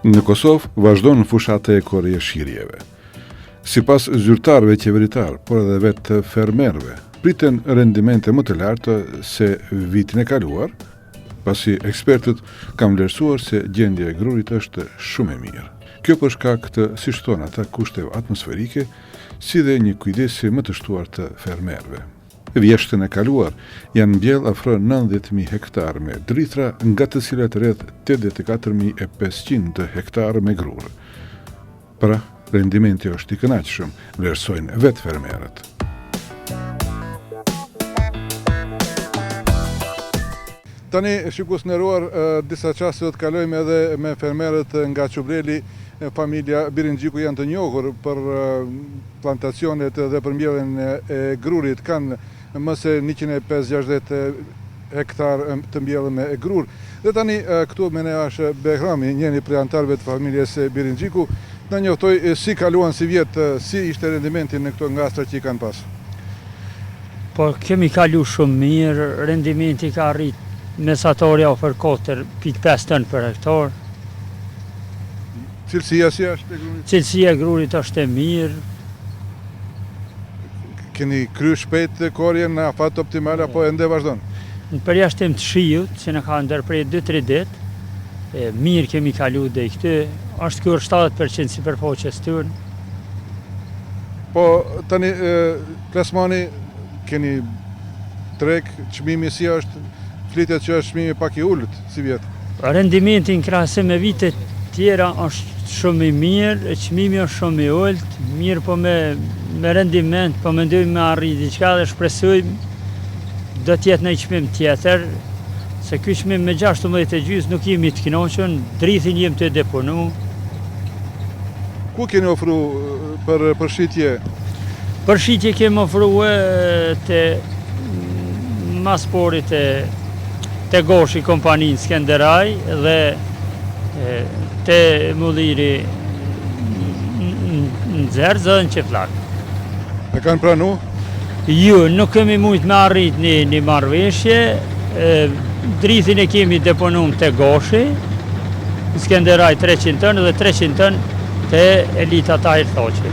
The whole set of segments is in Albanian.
Në Kosovë vazhdon fushata e korrjeshirjeve. Sipas zyrtarëve qeveritar, por edhe vetë fermerëve, priten rendimente më të larta se vitin e kaluar, pasi ekspertët kanë vlerësuar se gjendja e grurit është shumë e mirë. Kjo për shkak të, siç thonë ata, kushteve atmosferike, si dhe një kujdesi më të shtuar të fermerëve. Vjeshtën e kaluar janë mbjell afro 90.000 hektar me drithra, nga të cilat rreth 84.500 hektar me grur. Pra, rendimenti është i kënaqshëm, vlerësojnë vetë fermerët. Tani, shikues nderuar, disa çaste do të kalojmë edhe me fermerët nga Çubreli. Familja Birinxhiku janë të njohur për plantacionet dhe për mbjelljen e grurit. Kanë më se 150 hektar të mbjellë me grur. Dhe tani këtu me ne është Behrami, njëri prej anëtarëve të familjes Birinxhiku. Na njoftoj si kaluan si vjetë, si ishte rendimenti në këto ngastra që i kanë pas. Po kemi kalu shumë mirë, rendimenti ka arrit mesatorja ofër 4.5 ton për hektar. Cilësia si është e grurit? Cilësia e grurit është e mirë. Keni kry shpejt korjen në afat optimal apo ende vazhdon? Në përjashtim të shiut, që në ka ndërprej 2-3 ditë, mirë kemi kalu dhe i këtë, është kërë 70% sipërfaqes tyre. Po tani plasmani keni trek, çmimi si është? Flitet që është çmimi pak i ulët si vjetë. Rendimenti në krahasim me vitet tjera është shumë i mirë, çmimi është shumë i ulët, mirë po me rendiment, po mendojmë me arrit diçka dhe shpresojmë do të jetë në çmim tjetër, se ky çmim me 16.5 nuk jemi të kënaqur, drithin jemi të deponu. Ku keni ofru për përshitje? Përshitje kemi ofruar te masporit te Goshi kompaninë Skenderaj dhe te Mulliri në Zerë në Qeflak. E kanë pranu? Jo, nuk kemi mujt me arrit një marrëveshje. Drithin e kemi deponum te Goshi, Skenderaj 300 ton dhe 300 ton te Elita Tahir Thoqi.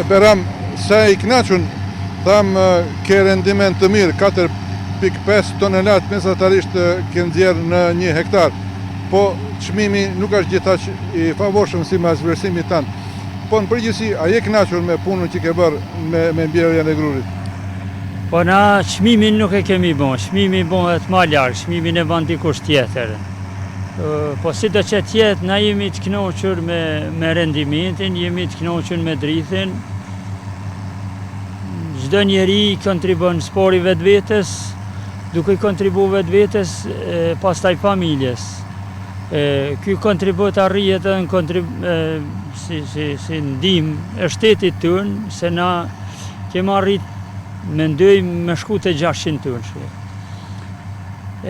Beram, sa i knaqun, tham ke rendiment të mirë, 4.5 tonelat mesatarisht ke nxjerr në 1 hektar, po çmimi nuk është gjithaq i favorshëm si mas vlerësimit tanë. Po në përgjithësi, a je knaqur me punën që ke bërë me mbjelljen e grurit? Po na çmimin nuk e kemi bon, çmimi bëhet më larg, çmimin e bën dikush tjetër. Po si do që tjetë, na jemi të kënaqur me rendimentin, jemi të kënaqur me drithin. Çdo njeri kontribon spori vetvetes, duke kontribu vetvetes, pastaj familjes. Ky kontribut arrihet edhe si ndihmë e shtetit tonë, se na kemi arrit, mendojmë me shku te 600 tonë.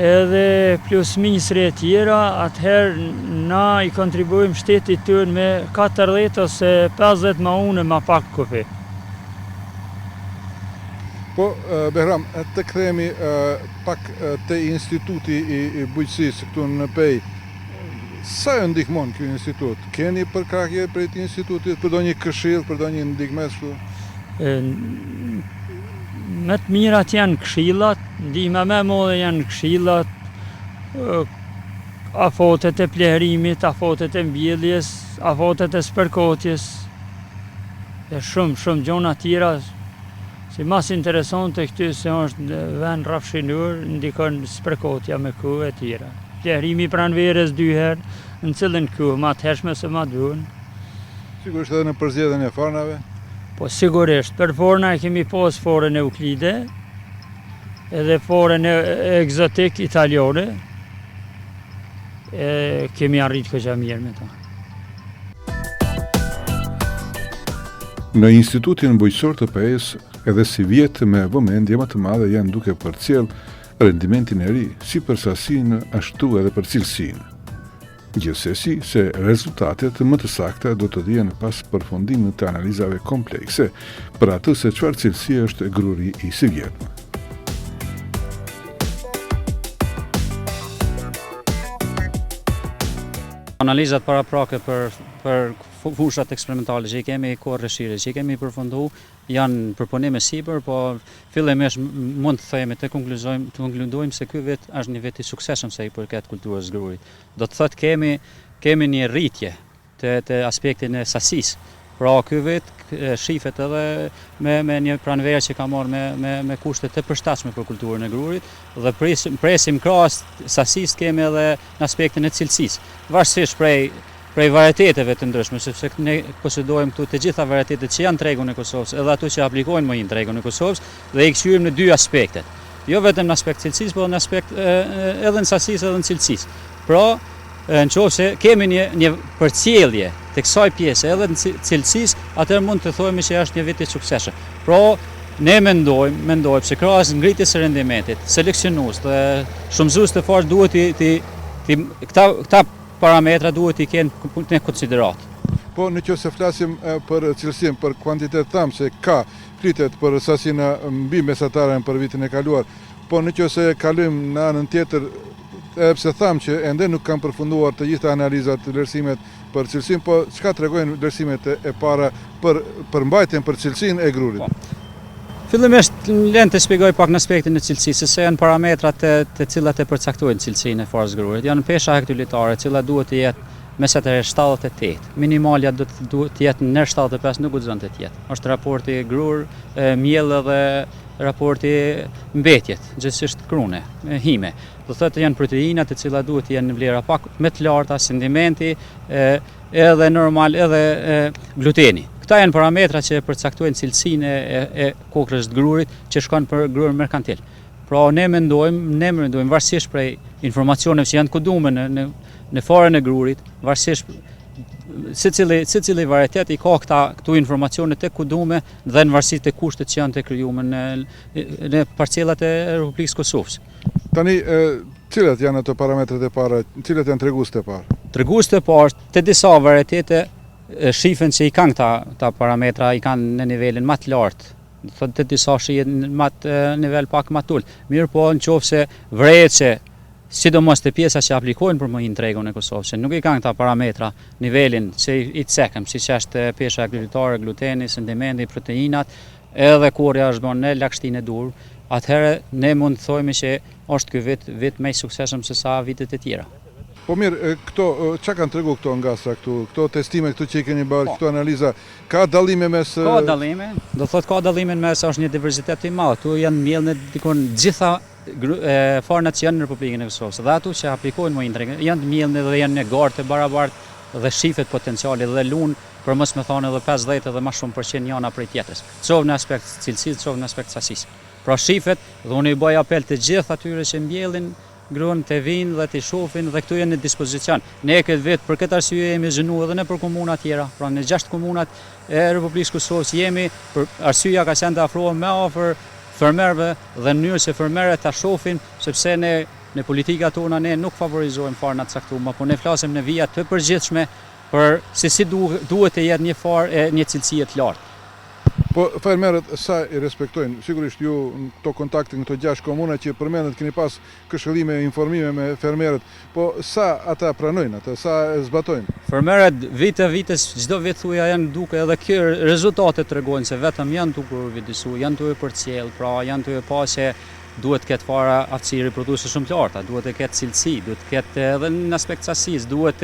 Edhe plus ministre e tjera, atëherë na i kontribuojmë shtetit tonë me 40 ose 50 ma unë ma pak kufi. Po, Behram, të kthehemi pak te instituti i bujqësisë këtu në Pej. Sa e ndihmon ky institut? Keni përkrahje për këtij institutit, për ndonjë këshill, për ndonjë ndihmë kështu? Më të mirat janë këshillat, ndihma më e madhe janë këshillat, afatet e pleherimit, afatet e mbjelljes, afatet e spërkotjes, e shumë gjona tjera. Si mas interesante këty se është vend rrafshinur, ndikon spërkotja me kuë e tjera. Pleherimi pranverës 2 herë, në cilën kuë, ma të hershme se ma duhen. Sigurisht edhe në përzgjedhjen e farnave? Po sigurisht, për forna e kemi pas forën Euklide, edhe forën egzotik italiane, kemi arrit këgja mirë me ta. Në Institutin Bujqësor të Pejës, edhe si vjetë me vëmendje më të madhe janë duke përcjell rendimentin e ri, si për sasinë ashtu edhe për cilësinë. Gjithsesi se rezultatet më të sakta do të dihen pas përfundimit të analizave komplekse për atë se çfarë cilësie është gruri i së vjetër. Analizat paraprake për fushat eksperimentale që i kemi kohë rreshire, që i kemi përfundu, janë përpunime sipër, po fillimisht mund të themi të konkludojmë se ky vit është një vit i suksesshëm sa i përket kulturës grurit. Do të thotë kemi një rritje të aspektin e sasisë. Pra ky vit shifet edhe me një pranverë që ka marrë me kushte të përshtatshme për kulturën e grurit dhe presim krahas sasisë kemi edhe në aspektin e cilësisë. Varësisht prej varieteteve të ndryshme, sepse ne posedojmë këtu të gjitha varietetet që janë në tregun e Kosovës, edhe ato që aplikojnë më në tregun e Kosovës dhe i kthyer në dy aspektet. Jo vetëm në aspekt cilësisë, por në aspekt edhe në sasisë edhe në cilësisë. Pra, nëse kemi një përcjellje të kësaj pjese edhe në cilësisë, atëherë mund të thojmë që është një vit i suksesshëm. Pra, ne mendojmë se krahas ngritjes së rendimentit, seleksionues dhe shumëzues të fortë duhet këta parametra duhet i kenë në konsiderat. Po nëse flasim për cilësinë, për kuantitet, tham se ka flitet për sasinë mbi mesataren për vitin e kaluar, po nëse kalojmë në anën tjetër, pse tham që ende nuk kanë përfunduar të gjitha analizat, vlerësimet për cilësinë, po çka tregojnë vlerësimet e para për përmbajtjen për cilësinë e grurit? Fillimisht lënë të shpjegoj pak në aspektin e cilësisë, se janë parametrat të cilat e përcaktojnë cilësinë e forës grurit. Janë pesha hektolitare, cila duhet të jetë mesatare 78. Minimalja duhet të jetë në 75, nuk guxon të jetë. Është raporti grur, miell dhe raporti mbetjet, gjithsesi krune, hime. Do thotë janë proteinat të cilat duhet të jenë në vlera pak më të larta, sedimenti, edhe normal edhe gluteni. Këta janë parametra që përcaktojnë cilësinë e kokrës të grurit që shkon për grurin merkantil. Pra ne mendojmë varësisht prej informacioneve që janë kudume në forën e grurit, varësisht secili varietet i ka këtu informacione të kudume dhe në varësi të kushtet që janë të krijuar në parcelat e Republikës Kosovës. Tani, cilat janë ato parametrat e para, cilat janë treguesit e parë? Treguesit e parë të disa varietete shifen që i kanë këta parametra, i kanë në nivelin më të lartë. Thotë të disa shihen në nivel pak më të ulët. Mirë po nëse vret që sidomos të pjesa që aplikojnë për mohin tregun e Kosovës, që nuk i kanë këta parametra nivelin që i cekëm, siç është pesha hektolitare, gluteni, sedimenti, proteinat, edhe korja është bën në lagështinë e dur, atëherë ne mund të thojmë që është ky vit më i suksesshëm se sa vitet e tjera. Po mirë, çka kanë tregu këto ngasa këto testime këtu që i keni bërë, këto analiza, ka dallime mes? Ka dallime, do thotë ka dallime mes, është një diversitet i madh. Tu janë mbjellë dikon gjitha fornat që janë në Republikën e Kosovës. Dhe ato që aplikojnë mohin treg, janë mbjellë dhe janë në gartë të barabartë dhe shifet potenciali dhe lun, për mos më thonë edhe 50 edhe më shumë % janë prej tjetrës. Çov në aspekt cilësisë, çov në aspekt sasisë. Pra shifet, dhe unë i bëj apel të gjithë atyre që mbjellin gruan të vinë dhe të shohin dhe këtu janë në dispozicion. Ne këtë vit për këtë arsye jemi zhënuar edhe në për komuna tjera, pra në 6 komunat e Republikës Kosovës jemi, për arsyeja ka qenë të afrohen më afër fermerëve dhe në mënyrë që fermerët ta shohin, sepse ne në politikat tona ne nuk favorizojmë farna të caktuara, por ne flasim në vija të përgjithshme për se si duhet të jetë një farë një cilësie të lartë. Po fermerët sa i respektojnë? Sigurisht ju në këto kontakte në këto 6 komuna që përmendet keni pas këshillime, informime me fermerët, po sa ata pranojnë atë, sa e zbatojnë? Fermerët vite çdo vit thuja janë duke edhe kjo rezultatet tregojnë se vetëm janë duke u vëdësu, janë duke përcjell, pra janë duke pa që duhet të ketë fara aftësi riproduese shumë të larta, duhet të ketë cilësi, duhet të ketë edhe në aspekt sasisë, duhet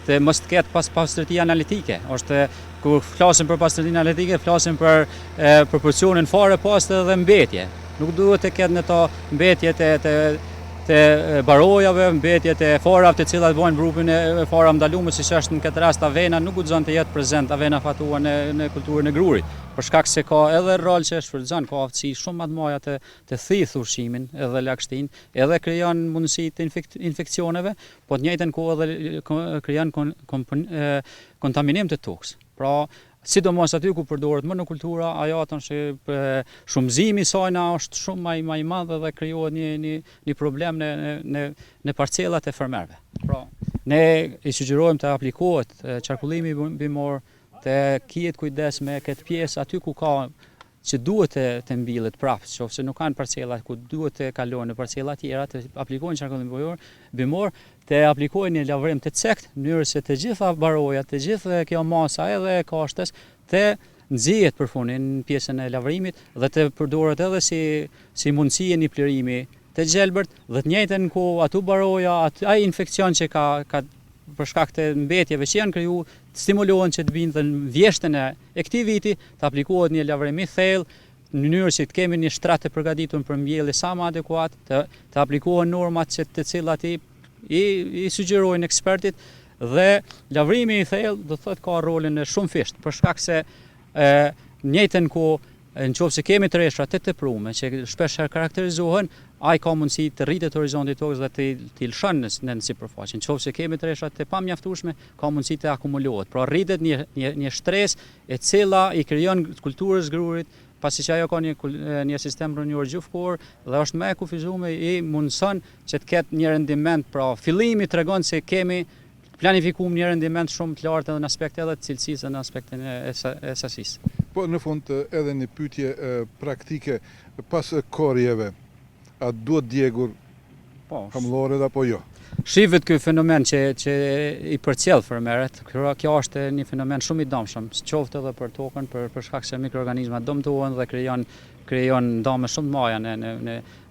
të mos të ketë pastërti analitike. Kur flasim për pastërtinë analitike, flasim për proporcionin fare pastë dhe mbetje. Nuk duhet të ketë në to mbetje të barojave, mbetje të farave të cilat bojnë grupin e fara ndalume, siç është në këtë rast avena, nuk guxon të jetë prezent avena fatua në kulturën e grurit. Për shkak se ka edhe rol që shfrytëzon, ka aftësi shumë më të mëdha të thith ushqimin edhe lagështinë, edhe krijon mundësi të infeksioneve, po të njëjtën kohë edhe krijon kontaminim të tokës. Pra, sidomos aty ku përdoret monokultura, ajo shumëzimi i saj është shumë më i madh dhe krijohet një problem në parcelat e fermerëve. Pra, Ne i sugjerojmë të aplikohet qarkullimi bimor, të kihet kujdes me këtë pjesë aty ku ka që duhet të mbillet prapë, qofse nuk kanë parcela ku duhet të kalojnë në parcela tjera, të aplikojnë qarkullim bimor, të aplikojnë një lavërim të cekt, në mënyrë se të gjitha barojat, të gjithë kjo masa edhe kashtes të nxihet përfunin në pjesën e lavërimit dhe të përdoret edhe si mundësi e një plërimi të gjelbërt dhe të njëjtën ku atu baroja, ai infekcion që ka për shkak të mbetjeve që janë kriju, stimulohen që të vinë dhe në vjeshtën e këtij viti të aplikohet një lavërim i thellë në mënyrë që të kemi një shtrat të përgatitur për mbjellje sa më adekuat, të aplikohen normat të cilat i sugjerojnë ekspertit dhe lavërimi i thellë do thotë ka rolin e shumë fisht për shkak se njëjtën ku nëse kemi tresha të teprume që shpesh karakterizohen, ai ka mundësi të rritet horizonti i tokës dhe të lëshon në sipërfaqe. Nëse kemi tresha të pamjaftueshme, ka mundësi të akumulohet. Pra rritet një stres e cila i krijon kulturës grurit, pasi që ajo ka një sistem rrënjor gjufkor dhe është më e kufizuar i mundson që të ketë një rendiment, pra fillimi tregon se kemi planifikuar një rendiment shumë të lartë edhe në aspekt edhe të cilësisë dhe në aspektin e sasisë. Po në fund edhe një pyetje praktike pas korjeve, a duhet djegur hamulloret apo jo? Shihet ky fenomen që i përcjell fermerët, kjo është një fenomen shumë i dëmshëm, qoftë edhe për tokën, për shkak se mikroorganizmat dëmtohen dhe krijon dëme shumë të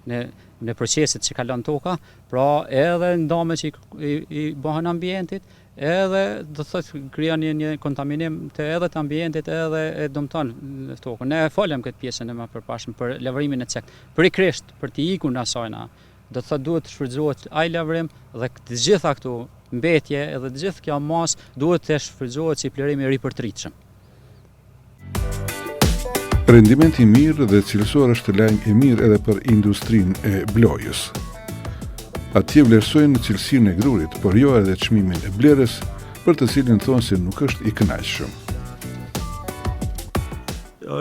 mëdha në proceset që kalon toka, pra edhe ndame që i bëhen ambientit, edhe do thotë krijon një kontaminim edhe të ambientit edhe e dëmton tokën. Ne folëm këtë pjesën e më përpashme për lavërimin e cekt. Përikrisht për të ikur në asajna, do thotë duhet të shfrytëzohet ai lavërim dhe të gjitha këtu mbetje edhe të gjithë kjo mas duhet të shfrytëzohet si plërim i ripërtritshëm. Rendimenti i mirë dhe cilësor është lajm i mirë edhe për industrinë e blojës. Atje vlerësojnë cilësinë e grurit, por jo edhe çmimin e blerës, për të cilin thonë se nuk është i kënaqshëm.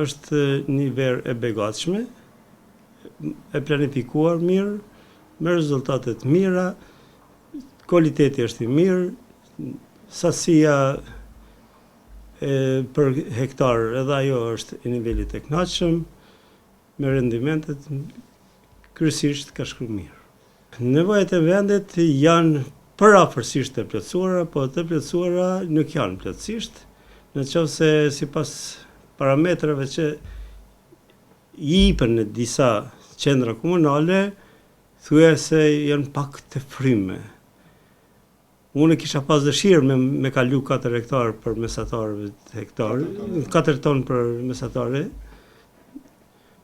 Është një verë e begatshme, e planifikuar mirë, me rezultate të mira, kualiteti është i mirë, sasia për hektar edhe ajo është i nivelit të kënaqshëm, me rendimentet kryesisht ka shkruar mirë. Nevojat e vendit janë përafërsisht të plotësuara, po të plotësuara nuk janë plotësisht, nëse sipas parametrave që i jepen në disa qendra komunale, thuajse janë pak të fryme. Unë kisha pas dëshirë me kalu 4 hektar për mesatarëve të hektar, 4 ton për mesatare,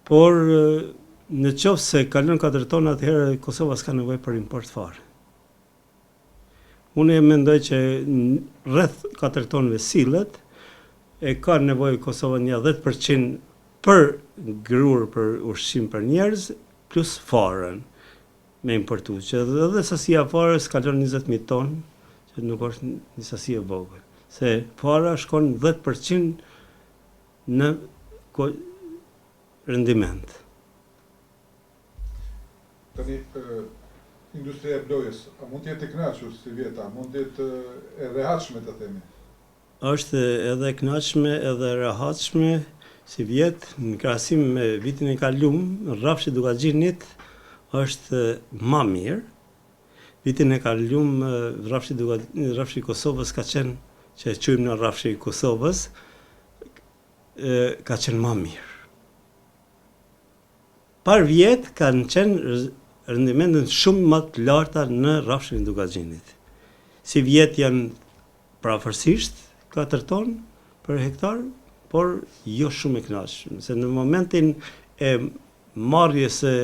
por në qoftë se kalon 4 ton, atëherë Kosova s'ka nevojë për import fare. Unë mendoj që rreth 4 tonëve sillet, e ka nevojë Kosova një 10% për grur, për ushqim për njerëz, plus farën me importu, që edhe sasia farës kalon 20.000 ton, që nuk është një sasi e vogël. Se fara shkon 10% në rendiment. Tani, industria e blojës, a mund të jetë e kënaqur si vjeta, mund të jetë e rehatshme të themi? Është edhe e kënaqshme edhe e rehatshme si vjet, në krahasim me vitin e kaluar, rrafshi Dukaxhinit është më mirë. Vitin e kaluar rrafshi i Kosovës ka qenë, që e quajmë në rrafshi i Kosovës, ka qenë më mirë. Par vjet kanë qenë rendimentet shumë më të larta në rrafshin e Dukaxhinit. Si vjet janë prafërsisht 4 ton për hektar, por jo shumë e kënaqshëm, se në momentin e marrjes së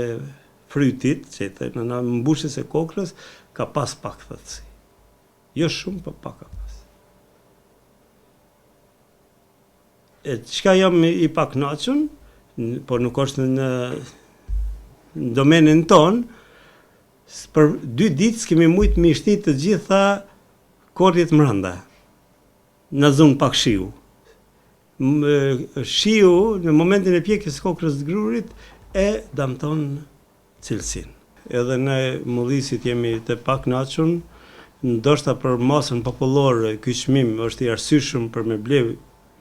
frytit, që në mbushjes së kokrës, ka pas pak thellësi. Jo shumë, por pak ka pas. Çka jam i pakënaqur, por nuk është në domenin ton, për 2 ditë s'kemi mujt me shtit të gjitha korrjet mrenda, në zonë pak shiu. Shiu, në momentin e pjekjes kokrës të grurit, e damton cilësinë. Edhe ne mudhisit jemi të pakënaqur, ndoshta për masën popullore ky çmim është i arsyeshëm për me ble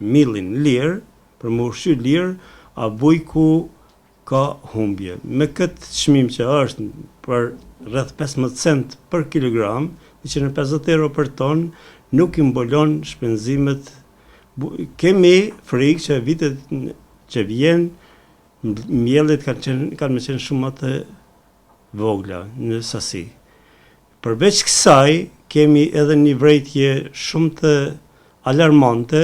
millin lirë, për me ushqy lirë, a bujku ka humbje. Me këtë çmim që është për rreth 15 cent për kilogram, 150 euro për ton, nuk i mbolon shpenzimet. Kemi frikë që vitet që vjen miellet kanë me qenë shumë të vogla në sasi. Përveç kësaj, kemi edhe një vërejtje shumë të alarmante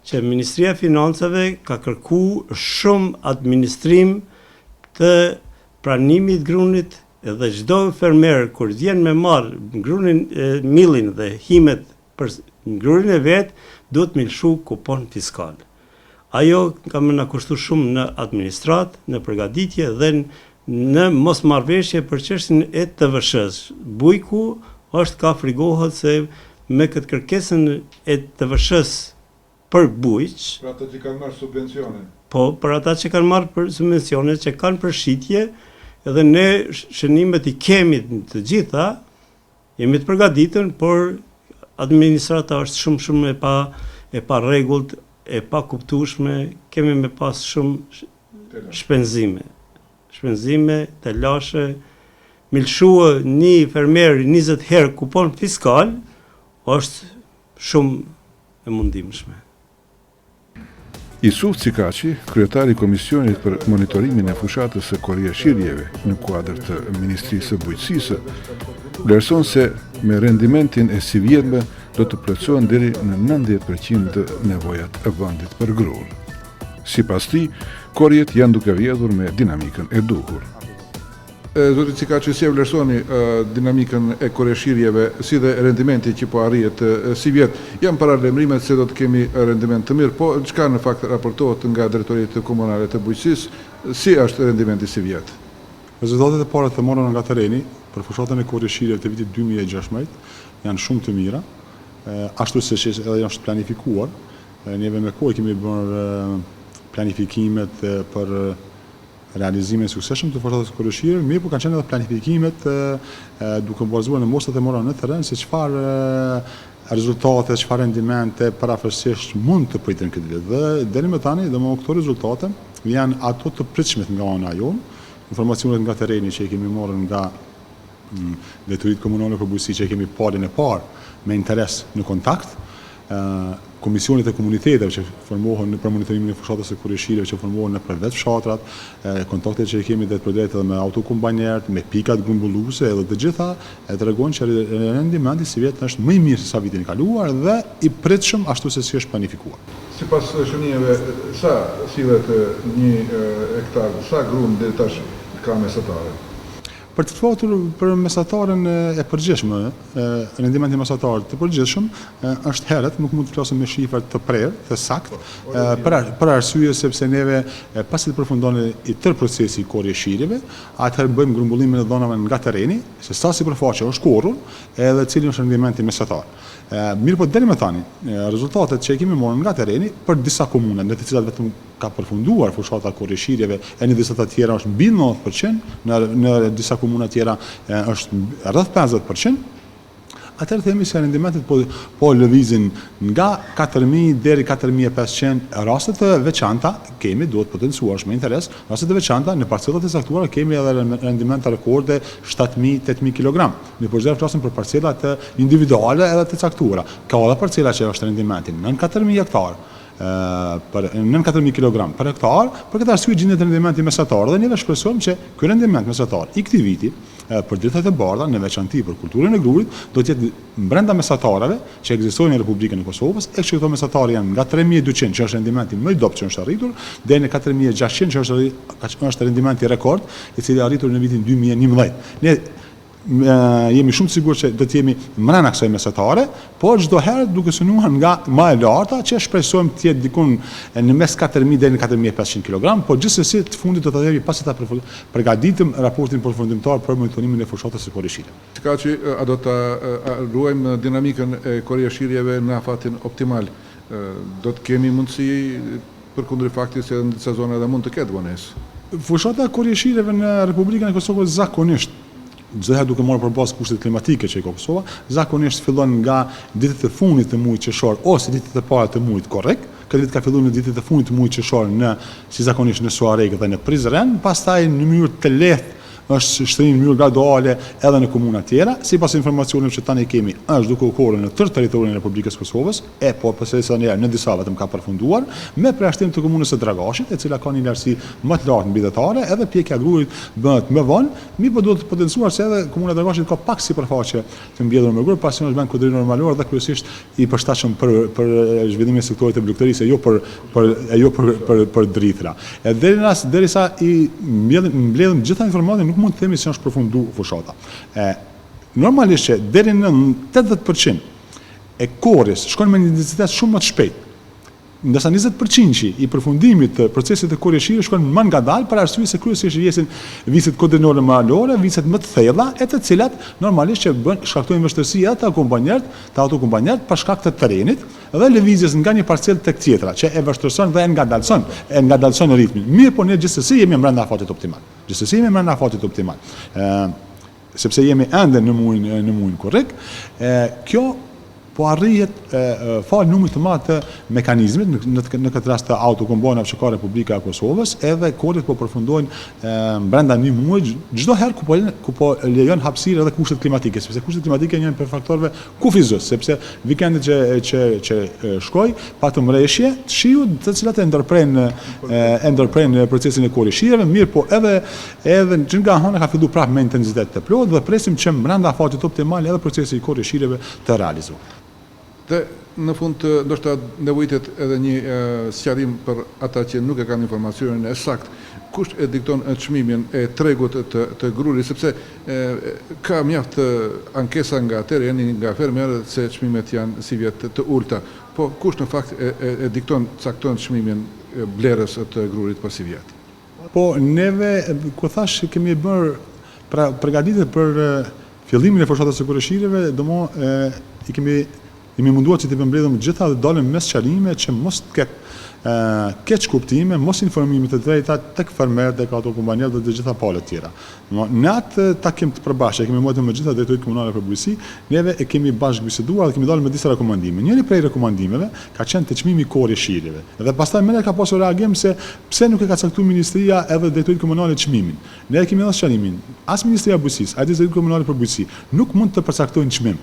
që Ministria e Financave ka kërku shumë administrim të pranimit grunit, edhe çdo fermer kur vjen me marr grunin, millin dhe himet për grunin e vet, duhet me lëshu kupon fiskal. Ajo ka më na kushtu shumë në administrat, në përgatitje dhe në mosmarrveshje për çështjen e TVSH-s. Bujku ka frigohet se me këtë kërkesën e TVSH-s për bujq, Për ata që kanë marrë subvencione. po, për ata që kanë marrë për subvencione, që kanë përshitje, edhe ne shënimet i kemi të gjitha, jemi të përgatitur, por administrata është shumë e pa rregullt, e pa kuptueshme, kemi me pas shumë shpenzime të lashe, milshua një fermer 20 herë kupon fiskal, është shumë e mundimshme. Isuf Cikaçi, kryetari i Komisionit për Monitorimin e Fushatës së Korrjeshirjeve në kuadër të Ministrisë së Bujqësisë, vlerëson se me rendimentin e si vjetme do të plotësohen deri në 90% të nevojat e vendit për grur. Sipas tij, korrjet janë duke rrjedhur me dinamikën e duhur. Zoti Cikaçi, si e vlerësoni dinamikën e korrjeshirjeve, si dhe rendimenti që po arrihet si vjet? Janë paralajmërimet se do të kemi rendiment të mirë, po çka në fakt raportohet nga drejtoriet komunale të bujqësisë, si është rendimenti si vjet? Rezultatet e para të marra nga tereni për fushatën e korrjeshirjeve të vitit 2016 janë shumë të mira, ashtu siç edhe janë planifikuar. Neve me kohë kemi bërë planifikimet për realizimin e suksesshëm të fushatës së korrjeshirjeve, mirë po kanë qenë edhe planifikimet duke bazuar në mostrat e marra në terren se çfarë rezultate, çfarë rendimente parafërsisht mund të priten këtë vit. Dhe deri më tani, domosdoshmë këto rezultate janë ato të pritshme nga ana jonë. Informacionet nga tereni që i kemi marrë nga detyrit komunale për bujqësi që i kemi palin e parë me interes në kontakt, komisionit e komuniteteve që formohen për monitorimin e fushatës së korrjeshirjeve që formohen nëpër vetë fshatrat, kontaktet që i kemi drejt për drejt edhe me autokombanjerët, me pikat grumbulluese, edhe të gjitha e tregojnë që rendimenti si vjet është më i mirë se sa vitin e kaluar dhe i pritshëm ashtu se si është planifikuar. Sipas shënimeve, sa sillet një hektar, sa grun deri tash ka mesatare? Për të folur për mesataren e përgjithshme, rendimentin mesatar të përgjithshëm është herët, nuk mund të flasim me shifra të prerë, të saktë, për arsye sepse neve pasi të përfundon i tërë procesi i korrjeshirjeve, atëherë bëjmë grumbullimin e dhënave nga tereni, se sa sipërfaqe është korrur, edhe cili është rendimenti mesatar. Mirë po deri më tani, rezultatet që i kemi marrë nga tereni për disa komune, në të cilat vetëm ka përfunduar fushata e korrjeshirjeve, e në disa të tjera është mbi 90%, në disa komuna tjera është rreth 50%, atëherë themi se rendimentet po lëvizin nga 4.000 deri 4.500 raste të veçanta, kemi duhet potencuar me interes, raste të veçanta në parcelat e saktuara kemi edhe rendimenta rekorde 7.000-8.000 kg. Në përgjithësi flasim për parcelat individuale edhe të caktuara. Ka edhe parcela që është rendimentin nën 4.000 hektar, nën 4.000 kg për hektar, për këtë arsye gjendet rendimenti mesatar dhe neve shpresojmë që ky rendiment mesatar i këtij viti për drithat e bardha, në veçanti për kulturën e grurit, do të jetë brenda mesatareve që ekzistojnë në Republikën e Kosovës, e që këto mesatarë janë nga 3.200 që është rendimenti më i dobët që është arritur, deri në 4.600 që është rendimenti rekord, i cili arritur në vitin 2011. Ne jemi shumë të sigurt që do të jemi mbrana kësaj mesatare, por çdo herë duke synuar nga më e larta që shpresojmë të jetë dikun në mes 4.000 deri në 4.500 kg, por gjithsesi të fundit do ta jemi pasi ta përgatitëm raportin përfundimtar për monitorimin e fushatës së korrjeshirjeve. Cikaçi, a do ta ruajmë dinamikën e korrjeshirjeve në afatin optimal? Do të kemi mundësi përkundër faktit se në disa zona edhe mund të ketë vonesë? Fushata e korrjeshirjeve në Republikën e Kosovës zakonisht çdo herë duke marrë përballë kushtet klimatike që ka Kosova, zakonisht fillon nga ditët e fundit të muajit qershor ose ditët e para të muajit korrekt. Këtë ditë ka filluar në ditët e fundit të muajit qershor si zakonisht në Suarek dhe në Prizren, pastaj në mënyrë të lehtë është shtrim në mënyrë graduale edhe në komuna tjera, sipas informacioneve që tani kemi, është duke u korrë në tërë territorin e Republikës Kosovës, po përsërisë në disa vetëm ka përfunduar, me përjashtim të komunës së Dragashit, e cila ka një lartësi më të lartë mbydetare, edhe pjekja e Grurit bëhet më vonë, mirë po duhet të potencuar se edhe komuna e Dragashit ka pak sipërfaqe të mbledhur me grup, pasi është vend kodri normalor dhe kryesisht i përshtatshëm për zhvillimin e sektorit të blukterisë, jo për drithra. Derisa i mbledhëm gjitha informacionet, nuk mund të themi se është përfundu fushata. Normalisht që deri në 80% e korrjes shkon me një intensitet shumë më të shpejtë, ndërsa 20% i përfundimit të procesit të korrjeshirjes shkon më ngadalë për arsye se kryesisht vjesin viset kodrinore malore, viset më të thella, e të cilat normalisht që shkaktojnë vështirësi edhe të autokompanjerët për shkak të terrenit dhe lëvizjes nga një parcel tek tjetra, që e vështirëson dhe e ngadalson ritmin. Mirë, po ne gjithsesi jemi brenda afatit optimal. Sepse jemi ende në muajin korrekt, kjo po arrihet fal numrit të madh të mekanizmit, në këtë rast të autokombanave që ka Republika e Kosovës, edhe kodit po përfundojnë brenda një muaji çdo herë ku po lejon hapësirë edhe kushtet klimatike, sepse kushtet klimatike janë një për faktorëve kufizues, sepse vikendit që shkoi patëm rreshje të shiut, të cilat e ndërprejnë procesin e korrjeshirjeve, mirë po edhe që nga hëna ka filluar prapë me intensitet të plotë dhe presim që brenda afatit optimal edhe procesi i korrjeshirjeve të realizohet. Dhe në fund ndoshta nevojitet edhe një sqarim për ata që nuk e kanë informacionin e saktë, kush e dikton çmimin e tregut të grurit, sepse ka mjaft ankesa nga terreni, nga fermerët se çmimet janë si vjet të ulta, po kush në fakt e dikton, cakton çmimin blerës të grurit për si vjet? Po neve, ku thash, kemi bërë përgatitje për fillimin e fushatës së korrjeshirjeve, i kemi munduar që t'i përmbledhëm gjitha dhe dalëm mes qarime që mos të keq kuptime, mos informime të drejta tek fermerët, tek autokompanjerët dhe të gjitha palët tjera. Në atë takim të përbashkët, kemi marrë me gjitha drejtorit komunale për bujqësi, neve e kemi bashkë biseduar dhe kemi dalë me disa rekomandime. Njëri prej rekomandimeve ka qenë të çmimi i korrjeshirjeve. Dhe pastaj më ka pasur reagim se pse nuk e ka caktuar ministria edhe drejtorit komunale çmimin. Ne kemi dhënë sqarimin. As Ministria e Bujqësisë, as drejtorit komunale për bujqësi nuk mund të përcaktojnë çmim.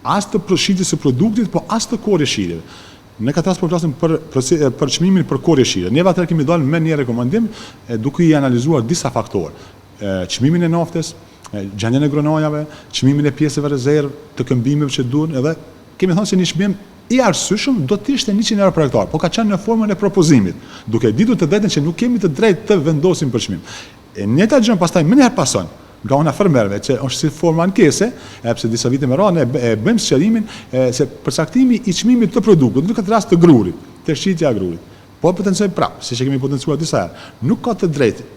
As të shitjes së produktit, po as të korrjeshirjeve. Ne këtë rast po flasim për çmimin për korrjeshirje. Ne atëherë kemi dalë me një rekomandim duke i analizuar disa faktorë. Çmimin e naftës, gjendjen e gronajave, çmimin e pjesëve rezervë, të këmbimeve që duhen, edhe kemi thënë se një çmim i arsyeshëm do të ishte 100 euro për hektar, po ka qenë në formën e propozimit, duke ditur të drejtën që nuk kemi të drejtë të vendosim për çmim. Njëta gjë pastaj më njëherë pason nga ona fermerëve, që është si forma ankese, pse disa vite me radhë e bëjmë sqarimin se përcaktimi i çmimit të produktit, në këtë rast të grurit, të shitja e grurit. Po potencojmë prapë, siç e kemi potencuar disa herë, nuk ka të drejtë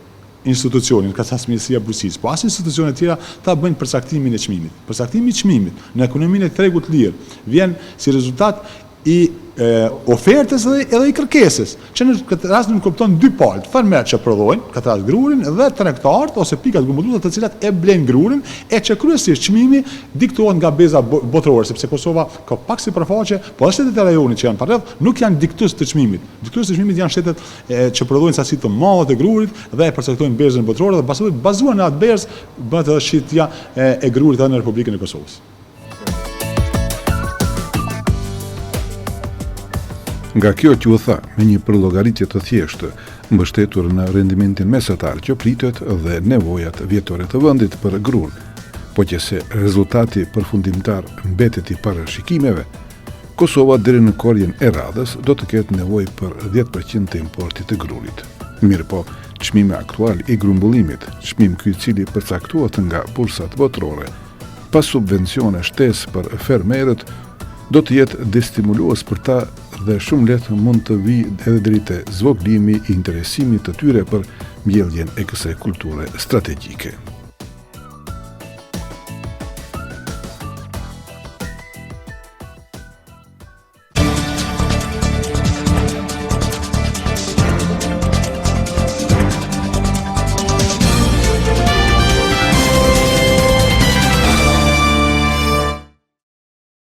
institucionin, ka thënë Ministria e Bujqësisë, po as institucionet e tjera ta bëjnë përcaktimin e çmimit. Përcaktimi i çmimit në ekonominë e tregut lirë vjen si rezultat i ofertës edhe i kërkesës, që në këtë rast nuk kupton dy palët, fermerët që prodhojnë, këtë rast grurin, dhe tregtarët ose pikat gumulluese të cilat e blejnë grurin, e që kryesisht çmimi diktohet nga beza botërore, sepse Kosova ka pak sipërfaqe, po edhe shtetet e rajonit që janë parreth nuk janë diktues të çmimit. Diktues të çmimit janë shtetet që prodhojnë sasi të madhe të grurit dhe e përcaktojnë bezën botërore dhe bazuar në atë bezë bëhet edhe shitja e grurit edhe në Republikën e Kosovës. Nga kjo që u tha, me një përllogaritje të thjeshtë, mbështetur në rendimentin mesatar që pritet dhe nevojat vjetore të vendit për grur, po që se rezultati përfundimtar mbetet i parashikimeve, Kosova deri në korjen e radhës do të ketë nevojë për 10% të importit të grurit. Mirë po, çmimi aktual i grumbullimit, çmim ky i cili përcaktohet nga bursat botërore, pas subvencione shtesë për fermerët, do të jetë destimulues për ta dhe shumë lehtë mund të vijë edhe deri te zvoglimi i interesimit të tyre për mbjelljen e kësaj kulture strategjike.